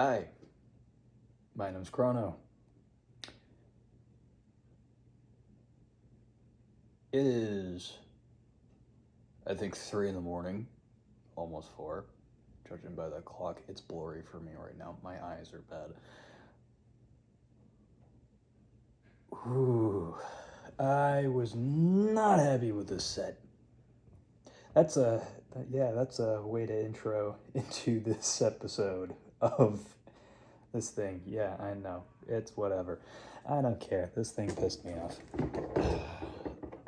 Hi, my name's Chrono. It is, I think, 3 in the morning, almost 4, judging by that clock. It's blurry for me right now. My eyes are bad. Ooh, I was not happy with this set. That's a way to intro into this episode of this thing. Yeah, I know. It's whatever. I don't care. This thing pissed me off.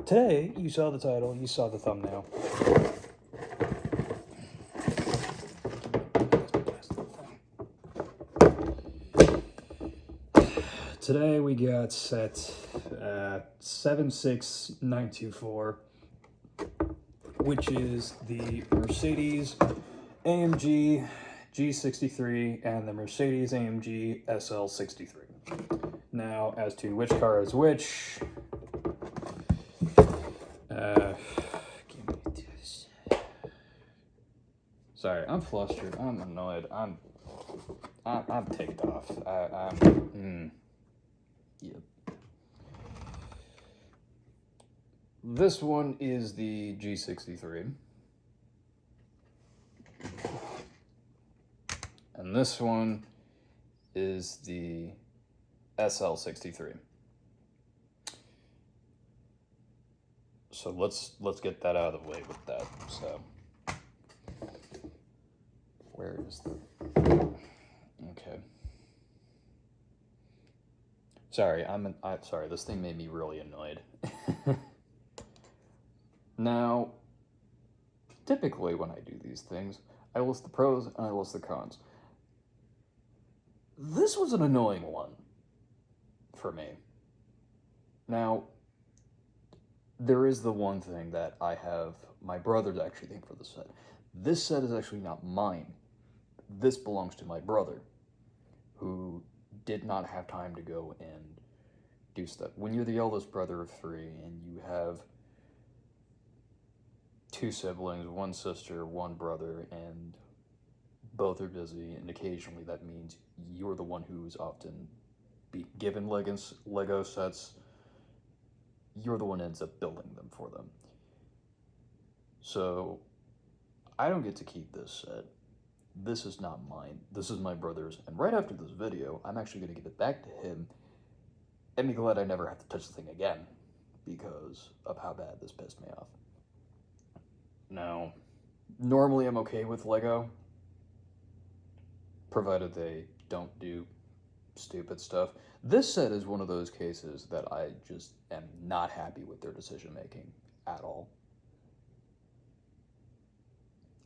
Today, you saw the title, you saw the thumbnail. Today we got set 76924, which is the Mercedes-AMG G63 and the Mercedes-AMG SL 63. Now, as to which car is which, sorry, I'm flustered. I'm annoyed. I'm ticked off. Yep. This one is the G63. And this one is the SL63. So let's get that out of the way with that. So where is the okay. Sorry, I'm sorry, this thing made me really annoyed. Now, typically when I do these things, I list the pros and I list the cons. This was an annoying one for me. Now, there is the one thing that I have my brother's actually think for the set. This set is actually not mine. This belongs to my brother, who did not have time to go and do stuff. When you're the eldest brother of 3 and you have 2 siblings, 1 sister, 1 brother, and both are busy, and occasionally that means you're the one who's often given Lego sets. You're the one who ends up building them for them. So I don't get to keep this set. This is not mine. This is my brother's. And right after this video, I'm actually going to give it back to him and be glad I never have to touch the thing again because of how bad this pissed me off. Now, normally I'm okay with Lego, provided they don't do stupid stuff. This set is one of those cases that I just am not happy with their decision making at all.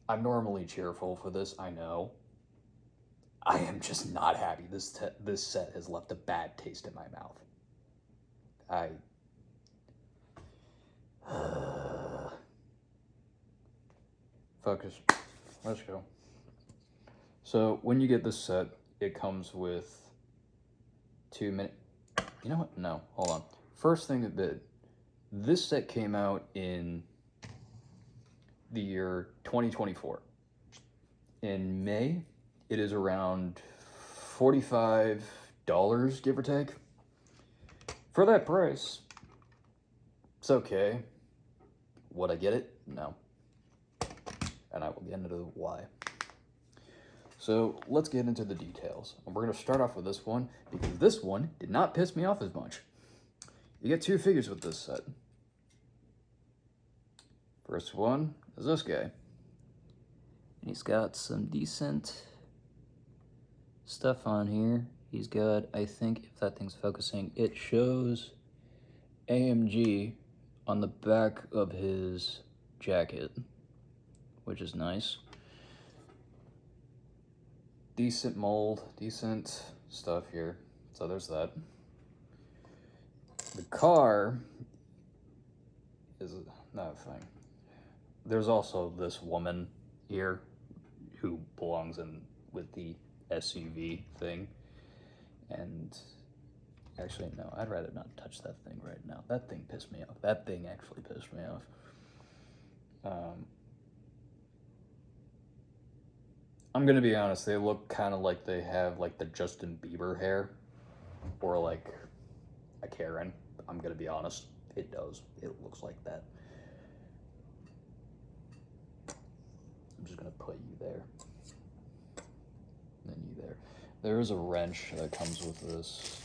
I'm normally cheerful for this, I know. I am just not happy. This set has left a bad taste in my mouth. Focus. Let's go. So, when you get this set, it comes with 2 minutes. You know what? No, hold on. First thing that this set came out in the year 2024. In May, it is around $45, give or take. For that price, it's okay. Would I get it? No. And I will get into why. So let's get into the details. And we're going to start off with this one because this one did not piss me off as much. You get 2 figures with this set. First one is this guy. He's got some decent stuff on here. He's got, I think, if that thing's focusing, it shows AMG on the back of his jacket, which is nice. Decent mold, decent stuff here. So there's that. The car is another thing. There's also this woman here who belongs in with the SUV thing. And actually, no, I'd rather not touch that thing right now. That thing pissed me off. That thing actually pissed me off. I'm gonna be honest, they look kind of like they have like the Justin Bieber hair, or like a Karen. I'm gonna be honest, it does. It looks like that. I'm just gonna put you there, and then you there. There is a wrench that comes with this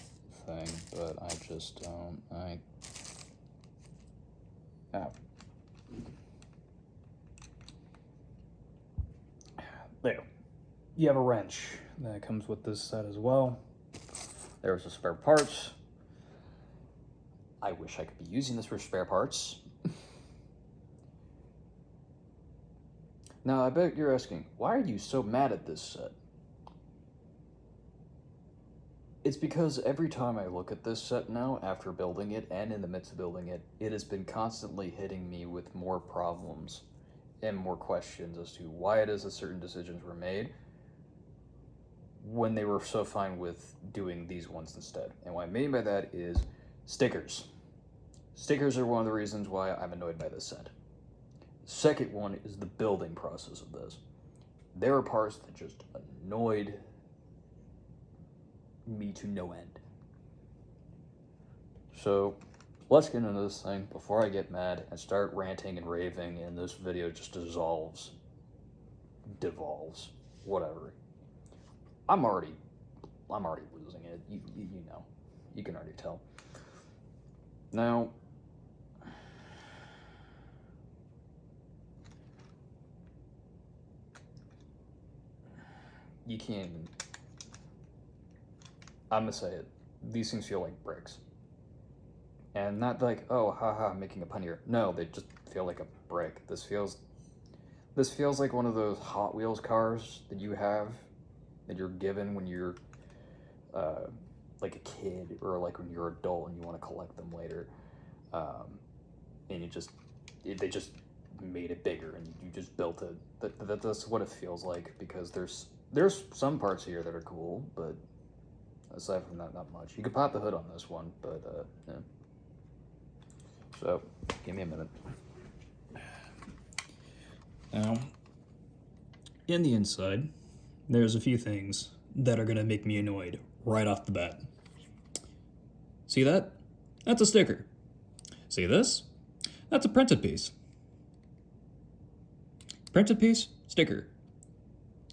thing, but I just don't. There. You have a wrench that comes with this set as well. There's the spare parts. I wish I could be using this for spare parts. Now, I bet you're asking, why are you so mad at this set? It's because every time I look at this set now, after building it and in the midst of building it, it has been constantly hitting me with more problems and more questions as to why it is that certain decisions were made when they were so fine with doing these ones instead. And what I mean by that is stickers. Stickers are one of the reasons why I'm annoyed by this set. Second one is the building process of this. There are parts that just annoyed me to no end. So let's get into this thing before I get mad and start ranting and raving and this video just devolves, whatever. I'm already losing it. You know, you can already tell. Now, you can't even, I'm gonna say it, these things feel like bricks. And not like, oh, haha, I'm making a pun here. No, they just feel like a brick. This feels like one of those Hot Wheels cars that you have, that you're given when you're like a kid, or like when you're an adult and you want to collect them later. And they just made it bigger and you just built it. That's what it feels like, because there's some parts here that are cool, but aside from that, not much. You could pop the hood on this one, but yeah. So, give me a minute. Now, in the inside, there's a few things that are gonna make me annoyed right off the bat. See that? That's a sticker. See this? That's a printed piece. Printed piece, sticker.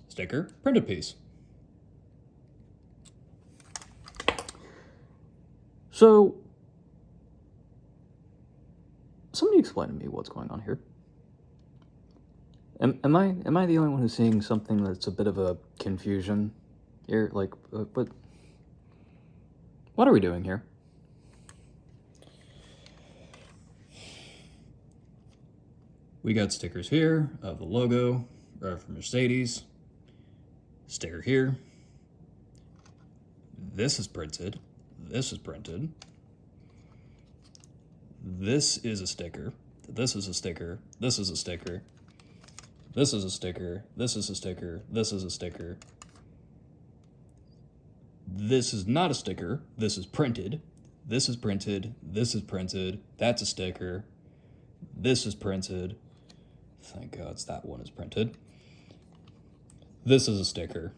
Sticker, printed piece. So, somebody explain to me what's going on here. Am I the only one who's seeing something that's a bit of a confusion here? Like, what are we doing here? We got stickers here of the logo for Mercedes. Sticker here. This is printed. This is printed. This is a sticker. This is a sticker. This is a sticker. This is a sticker. This is a sticker. This is a sticker. This is not a sticker. This is printed. This is printed. This is printed. That's a sticker. This is printed. Thank God that one is printed. This is a sticker.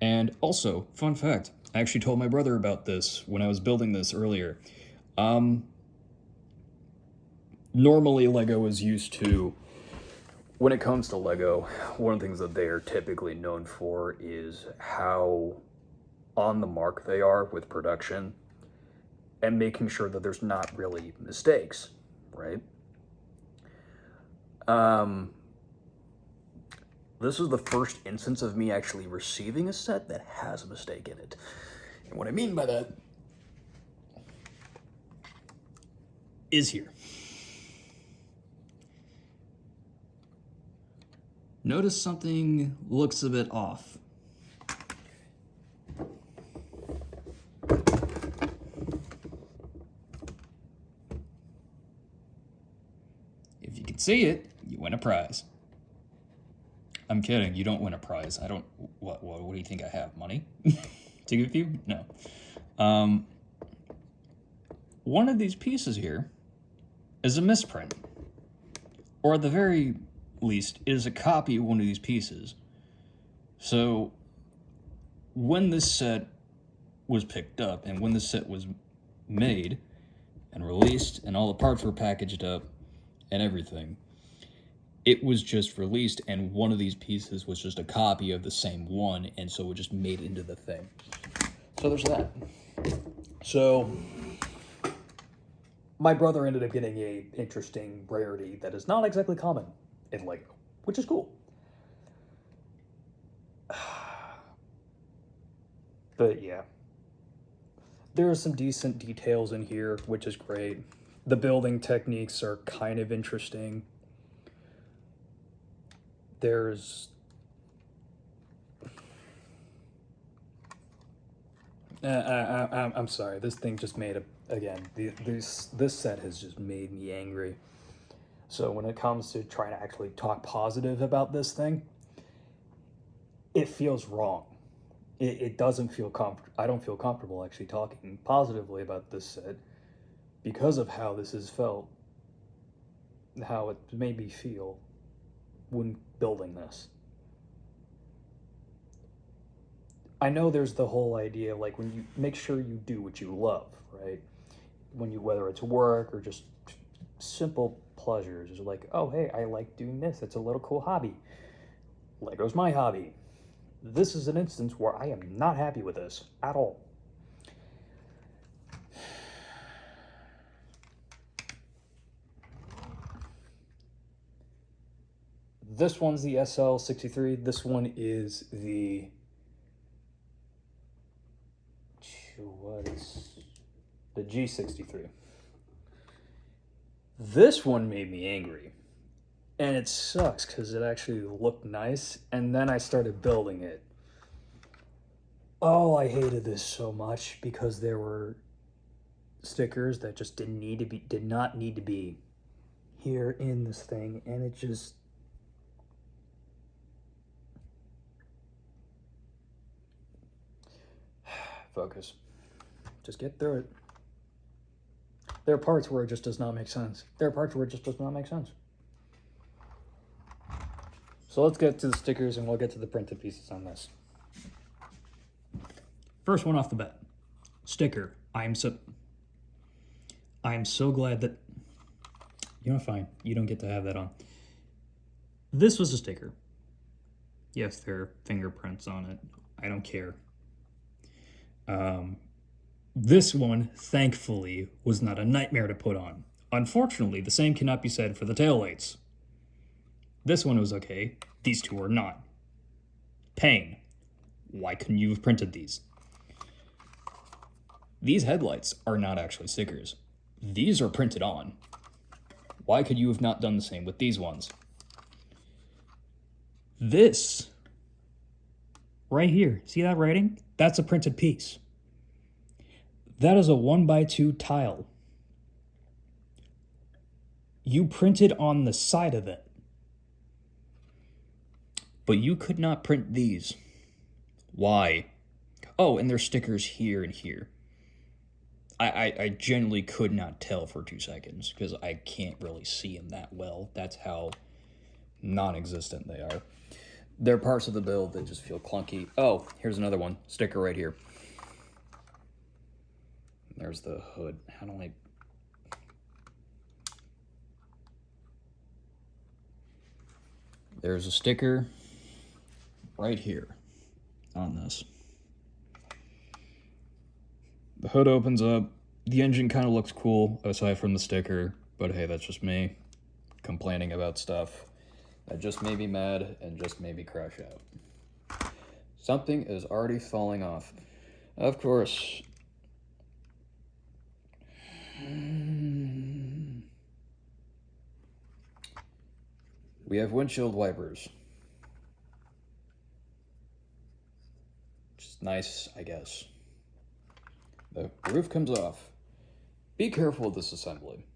And also, fun fact, I actually told my brother about this when I was building this earlier. Normally Lego is used to, when it comes to Lego, one of the things that they are typically known for is how on the mark they are with production and making sure that there's not really mistakes, right? This is the first instance of me actually receiving a set that has a mistake in it. And what I mean by that is here. Notice something looks a bit off. If you can see it, you win a prize. I'm kidding, you don't win a prize. I don't, what do you think I have, money to give you? No. One of these pieces here is a misprint, or at the very least, is a copy of one of these pieces. So when this set was picked up and when this set was made and released and all the parts were packaged up and everything, it was just released, and one of these pieces was just a copy of the same one, and so it just made into the thing. So there's that. So my brother ended up getting a interesting rarity that is not exactly common in Lego, which is cool. But yeah, there are some decent details in here, which is great. The building techniques are kind of interesting. There's I'm sorry, this thing just made this set has just made me angry. So when it comes to trying to actually talk positive about this thing, it feels wrong. It doesn't feel I don't feel comfortable actually talking positively about this set because of how this has felt, how it made me feel when building this. I know there's the whole idea, like, when you make sure you do what you love, right? Whether it's work or just simple pleasures, it's like, oh, hey, I like doing this. It's a little cool hobby. Lego's my hobby. This is an instance where I am not happy with this at all. This one's the SL63. This one is the G63. This one made me angry, and it sucks because it actually looked nice, and then I started building it. Oh, I hated this so much because there were stickers that just did not need to be here in this thing, and it just focus. Just get through it. There are parts where it just does not make sense. So let's get to the stickers and we'll get to the printed pieces on this. First one off the bat. Sticker. I am so glad that... You know, fine. You don't get to have that on. This was a sticker. Yes, there are fingerprints on it. I don't care. This one, thankfully, was not a nightmare to put on. Unfortunately, the same cannot be said for the taillights. This one was okay. These two are not. Pain. Why couldn't you have printed these? These headlights are not actually stickers. These are printed on. Why could you have not done the same with these ones? This, right here, see that writing? That's a printed piece. That is a 1x2 tile. You printed on the side of it. But you could not print these. Why? Oh, and there's stickers here and here. I genuinely could not tell for 2 seconds because I can't really see them that well. That's how non-existent they are. There are parts of the build that just feel clunky. Oh, here's another one. Sticker right here. There's the hood. How do I... There's a sticker right here on this. The hood opens up. The engine kind of looks cool aside from the sticker, but hey, that's just me complaining about stuff that just made me mad and just made me crash out. Something is already falling off. Of course. We have windshield wipers. Which is nice, I guess. The roof comes off. Be careful with this assembly.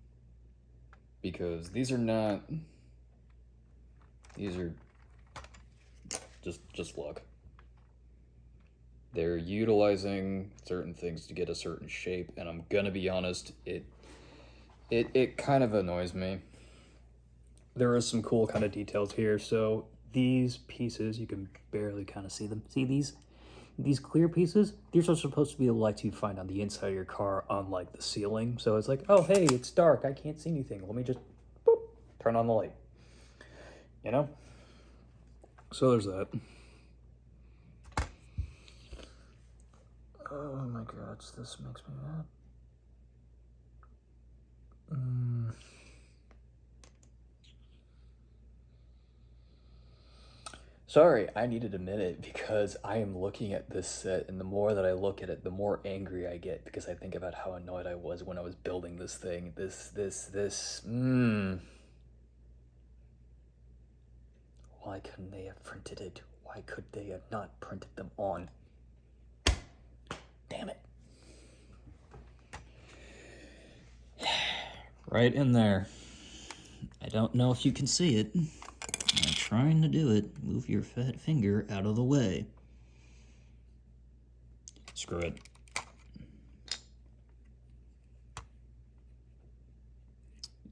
Because these are not... These are... Just look. They're utilizing certain things to get a certain shape, and I'm gonna be honest, it kind of annoys me. there is some cool kind of details here. So these pieces, you can barely kind of see them. See these clear pieces? These are supposed to be the lights you find on the inside of your car, unlike the ceiling. So it's like, oh, hey, it's dark. I can't see anything. Let me just boop, turn on the light. You know? So there's that. Oh my god, this makes me mad. Sorry, I needed a minute because I am looking at this set, and the more that I look at it, the more angry I get because I think about how annoyed I was when I was building this thing. Why couldn't they have printed it? Why could they have not printed them on? Damn it. Right in there. I don't know if you can see it. I'm trying to do it. Move your fat finger out of the way. Screw it.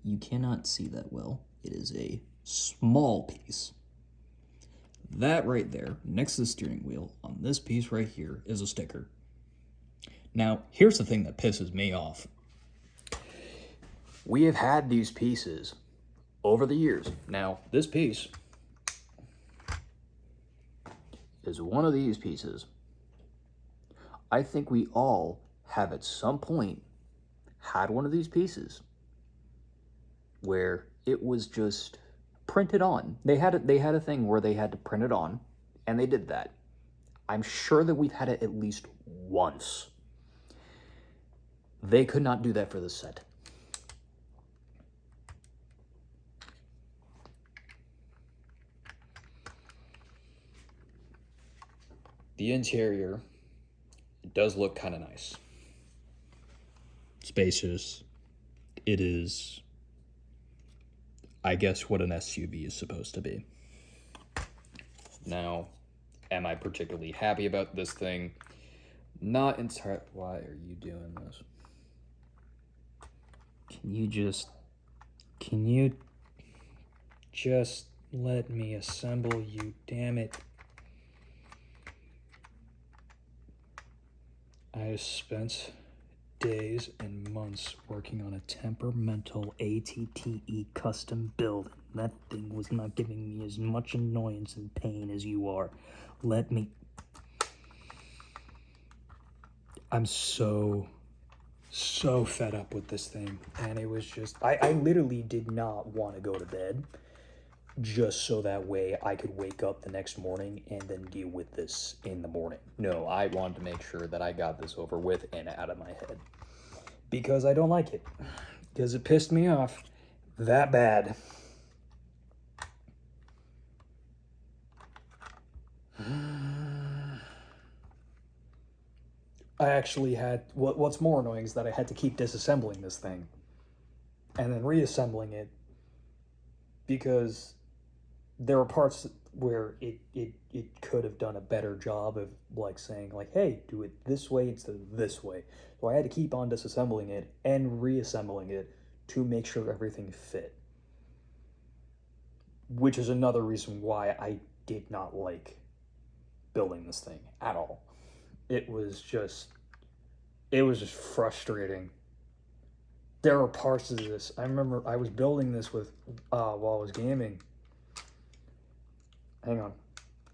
You cannot see that well. It is a small piece. That right there, next to the steering wheel, on this piece right here, is a sticker. Now, here's the thing that pisses me off. We have had these pieces over the years. Now, this piece is one of these pieces. I think we all have at some point had one of these pieces where it was just printed on. They had a thing where they had to print it on, and they did that. I'm sure that we've had it at least once. They could not do that for this set. The interior, it does look kind of nice. Spacious. It is, I guess, what an SUV is supposed to be. Now, am I particularly happy about this thing? Not entirely. Why are you doing this? Can you just let me assemble you, damn it. I have spent days and months working on a temperamental ATTE custom build. That thing was not giving me as much annoyance and pain as you are. Let me... I'm so fed up with this thing. And it was just... I literally did not want to go to bed just so that way I could wake up the next morning and then deal with this in the morning. No, I wanted to make sure that I got this over with and out of my head. Because I don't like it. Because it pissed me off that bad. I actually had... What's more annoying is that I had to keep disassembling this thing. And then reassembling it. Because there were parts where it could have done a better job of like saying like, hey, do it this way instead of this way. So I had to keep on disassembling it and reassembling it to make sure everything fit. Which is another reason why I did not like building this thing at all. It was just frustrating. There were parts of this. I remember I was building this with while I was gaming. Hang on.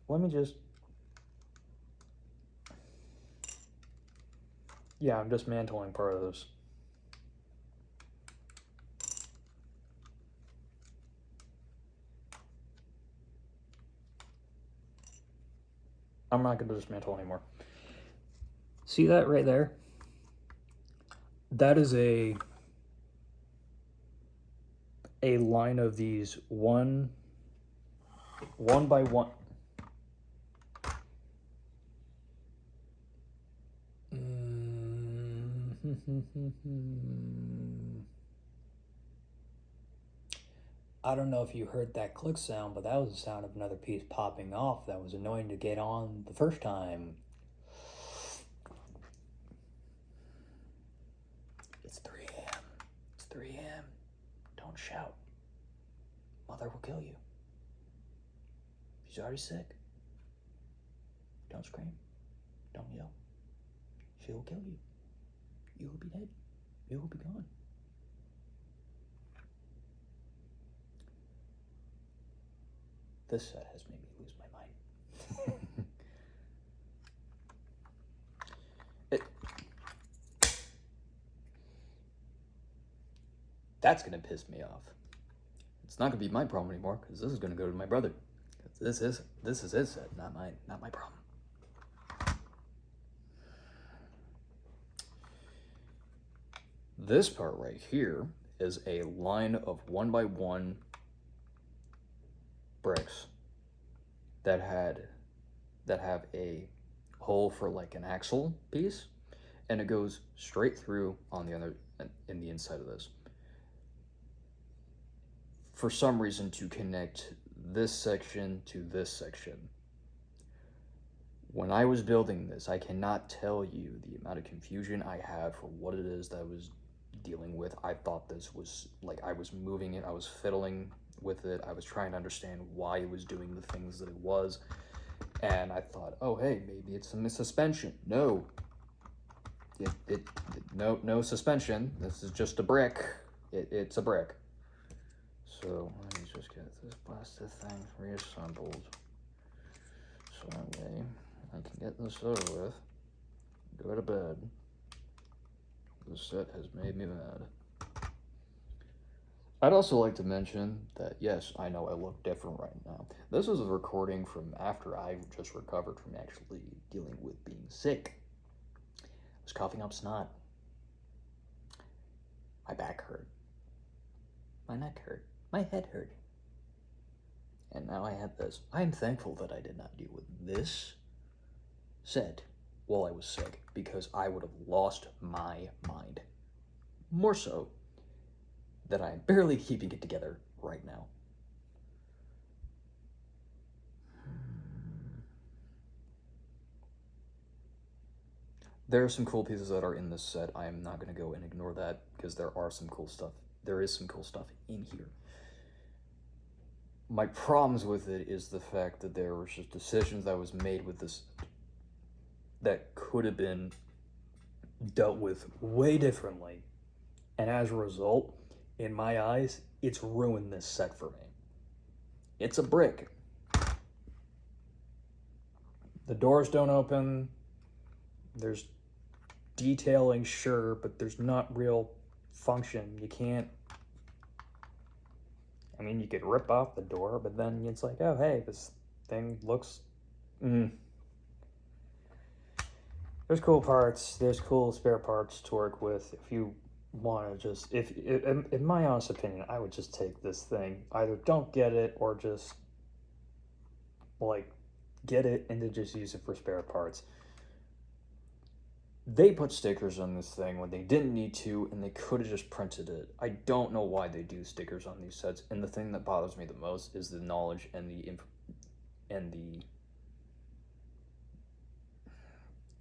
Let me just... Yeah, I'm dismantling part of this. I'm not going to dismantle anymore. See that right there? That is a line of these one by one. I don't know if you heard that click sound, but that was the sound of another piece popping off that was annoying to get on the first time. It's 3 a.m. It's 3 a.m. Don't shout. Motherfucker. mother will kill you. She's already sick. Don't scream. Don't yell. She will kill you. You will be dead. You will be gone. This set has made me lose my mind. That's gonna piss me off. It's not gonna be my problem anymore, because this is gonna go to my brother. This is his set, not my problem. This part right here is a line of 1x1 bricks that have a hole for like an axle piece, and it goes straight through on the other in the inside of this. For some reason, to connect this section to this section. When I was building this, I cannot tell you the amount of confusion I had for what it is that I was dealing with. I thought this was, like, I was moving it, I was fiddling with it, I was trying to understand why it was doing the things that it was, and I thought, oh hey, maybe it's some suspension. No. No suspension. This is just a brick. It's a brick. So let me just get this blasted thing reassembled, so that way I can get this over with, go to bed. This set has made me mad. I'd also like to mention that, yes, I know I look different right now. This is a recording from after I just recovered from actually dealing with being sick. I was coughing up snot. My back hurt. My neck hurt. My head hurt. And now I had this. I am thankful that I did not deal with this set while I was sick, because I would have lost my mind. More so that I'm barely keeping it together right now. There are some cool pieces that are in this set. I am not going to go and ignore that, because there are some cool stuff. There is some cool stuff in here. My problems with it is the fact that there were just decisions that was made with this that could have been dealt with way differently. And as a result, in my eyes, it's ruined this set for me. It's a brick. The doors don't open. There's detailing, sure, but there's not real function. You can't, I mean, you could rip off the door, but then it's like, oh, hey, this thing looks, There's cool parts, there's cool spare parts to work with. If you want to just, in my honest opinion, I would just take this thing. Either don't get it, or just, like, get it and then just use it for spare parts. They put stickers on this thing when they didn't need to, and they could have just printed it. I don't know why they do stickers on these sets, and the thing that bothers me the most is the knowledge and the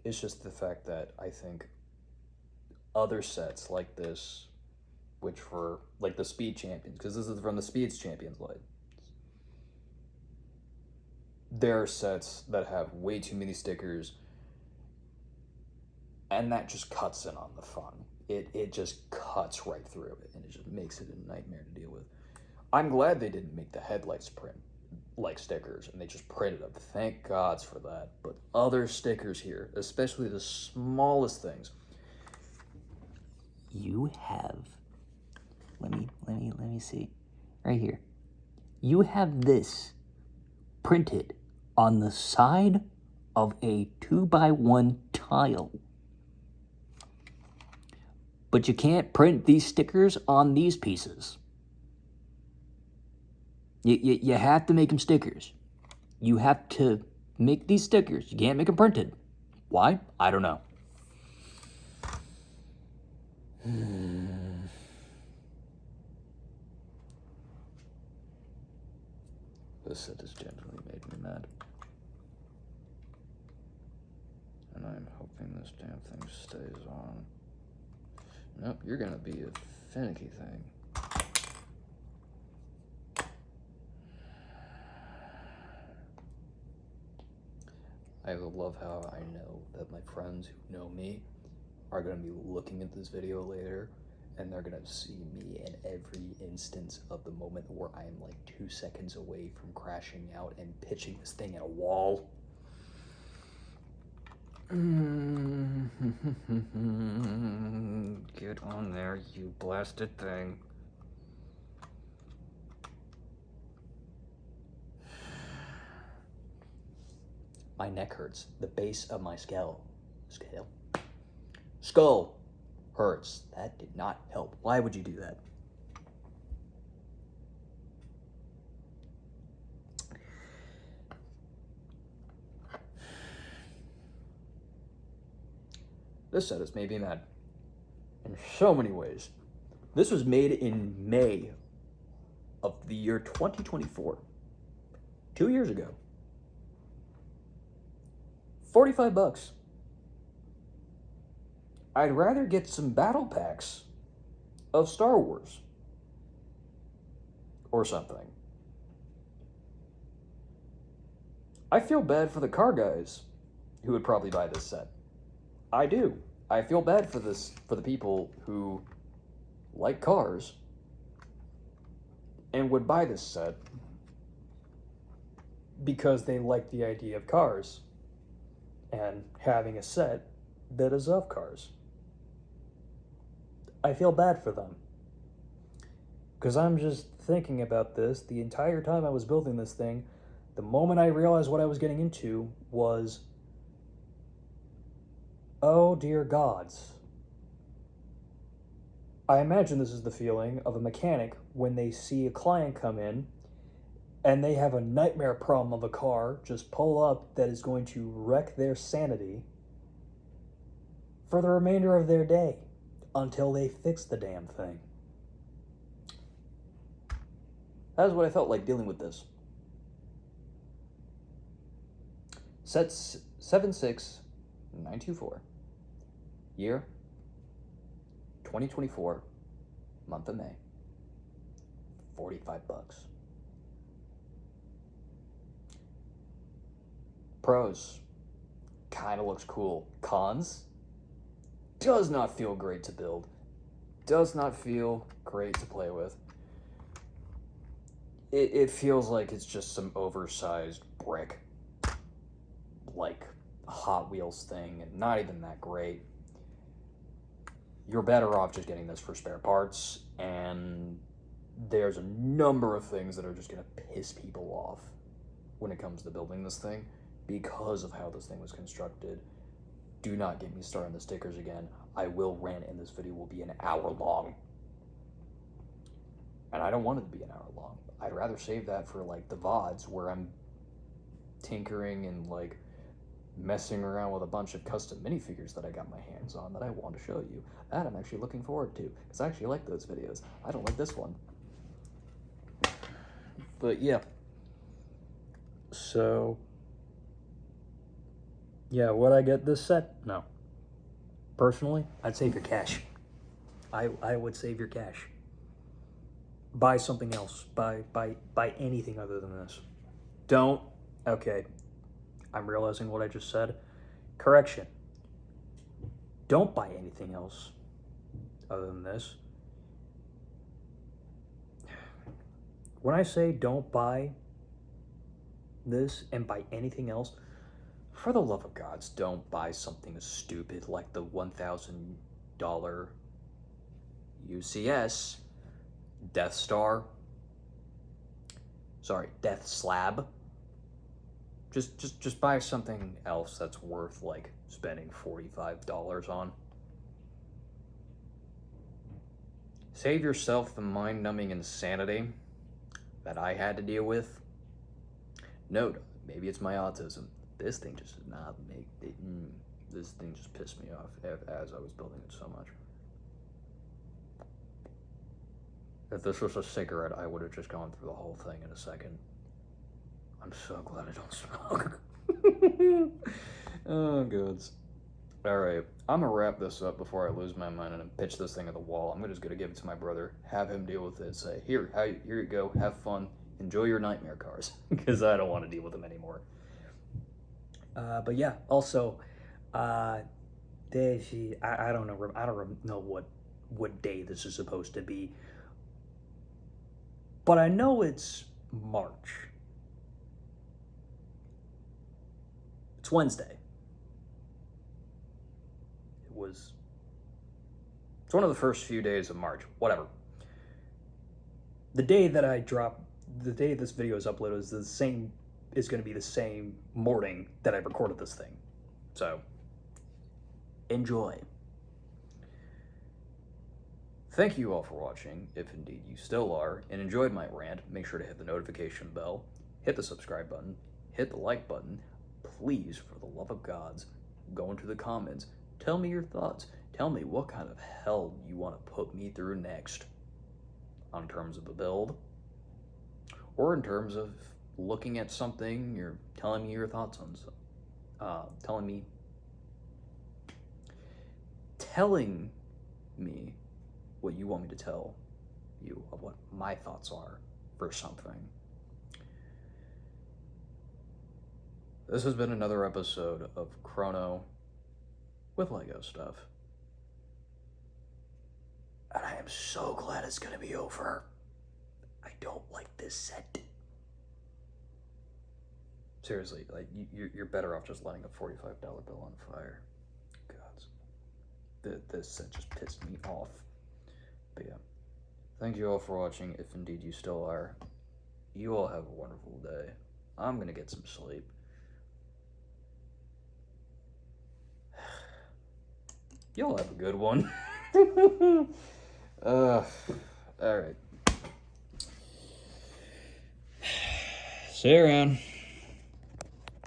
it's just the fact that I think other sets like this, which were like the Speed Champions, because this is from the Speeds Champions line, there are sets that have way too many stickers, and that just cuts in on the fun. It just cuts right through it, and it just makes it a nightmare to deal with. I'm glad they didn't make the headlights print like stickers, and they just printed them. Thank gods for that. But other stickers here, especially the smallest things. You have, let me see, right here. You have this printed on the side of a 2x1 tile. But you can't print these stickers on these pieces. You have to make them stickers. You have to make these stickers. You can't make them printed. Why? I don't know. This set has genuinely made me mad. And I'm hoping this damn thing stays on. Nope, you're gonna be a finicky thing. I love how I know that my friends who know me are going to be looking at this video later, and they're going to see me in every instance of the moment where I am like 2 seconds away from crashing out and pitching this thing at a wall. Get on there, you blasted thing. My neck hurts. The base of my skull hurts. That did not help. Why would you do that? This set has made me mad in so many ways. This was made in May of the year 2024. 2 years ago. $45. I'd rather get some battle packs of Star Wars or something. I feel bad for the car guys who would probably buy this set. I do. I feel bad for the people who like cars and would buy this set because they like the idea of cars and having a set that is of cars. I feel bad for them. Because I'm just thinking about this the entire time I was building this thing. The moment I realized what I was getting into was, oh dear gods. I imagine this is the feeling of a mechanic when they see a client come in and they have a nightmare problem of a car just pull up that is going to wreck their sanity for the remainder of their day until they fix the damn thing. That is what I felt like dealing with this. Set 76924. Year 2024, month of May. $45. Pros, kind of looks cool. Cons, does not feel great to build. Does not feel great to play with. It feels like it's just some oversized brick, like Hot Wheels thing, and not even that great. You're better off just getting this for spare parts, and there's a number of things that are just going to piss people off when it comes to building this thing because of how this thing was constructed. Do not get me started on the stickers again. I will rant, and this video will be an hour long. And I don't want it to be an hour long. I'd rather save that for like the VODs where I'm tinkering and like messing around with a bunch of custom minifigures that I got my hands on that I want to show you. That I'm actually looking forward to, because I actually like those videos. I don't like this one. But yeah. So, yeah, would I get this set? No. Personally, I'd save your cash. I would save your cash. Buy something else. Buy anything other than this. Don't. Okay. I'm realizing what I just said. Correction. Don't buy anything else other than this. When I say don't buy this and buy anything else, for the love of gods, don't buy something stupid like the $1,000 UCS Death Star. Sorry, Death Slab. Just buy something else that's worth like spending $45 on. Save yourself the mind-numbing insanity that I had to deal with. Note, maybe it's my autism. This thing just did not make it. This thing just pissed me off as I was building it so much. If this was a cigarette, I would have just gone through the whole thing in a second. I'm so glad I don't smoke. Oh, goods. Alright, I'm gonna wrap this up before I lose my mind and pitch this thing at the wall. I'm just gonna give it to my brother, have him deal with it, say, here you go, have fun, enjoy your nightmare cars, because I don't want to deal with them anymore. But yeah, also, I don't know what day this is supposed to be, but I know it's March. It's Wednesday. It's one of the first few days of March. Whatever. The day this video is uploaded is going to be the same morning that I recorded this thing. So, enjoy. Thank you all for watching, if indeed you still are, and enjoyed my rant. Make sure to hit the notification bell, hit the subscribe button, hit the like button. Please, for the love of gods, go into the comments. Tell me your thoughts. Tell me what kind of hell you want to put me through next, on terms of a build, or in terms of looking at something, you're telling me your thoughts on telling me what you want me to tell you of what my thoughts are for something. This has been another episode of Chrono with Lego stuff. And I am so glad it's gonna be over. I don't like this set. Seriously, like, you're better off just letting a $45 bill on fire. God, this set just pissed me off. But yeah, thank you all for watching, if indeed you still are. You all have a wonderful day. I'm gonna get some sleep. Y'all have a good one. Alright. See you around.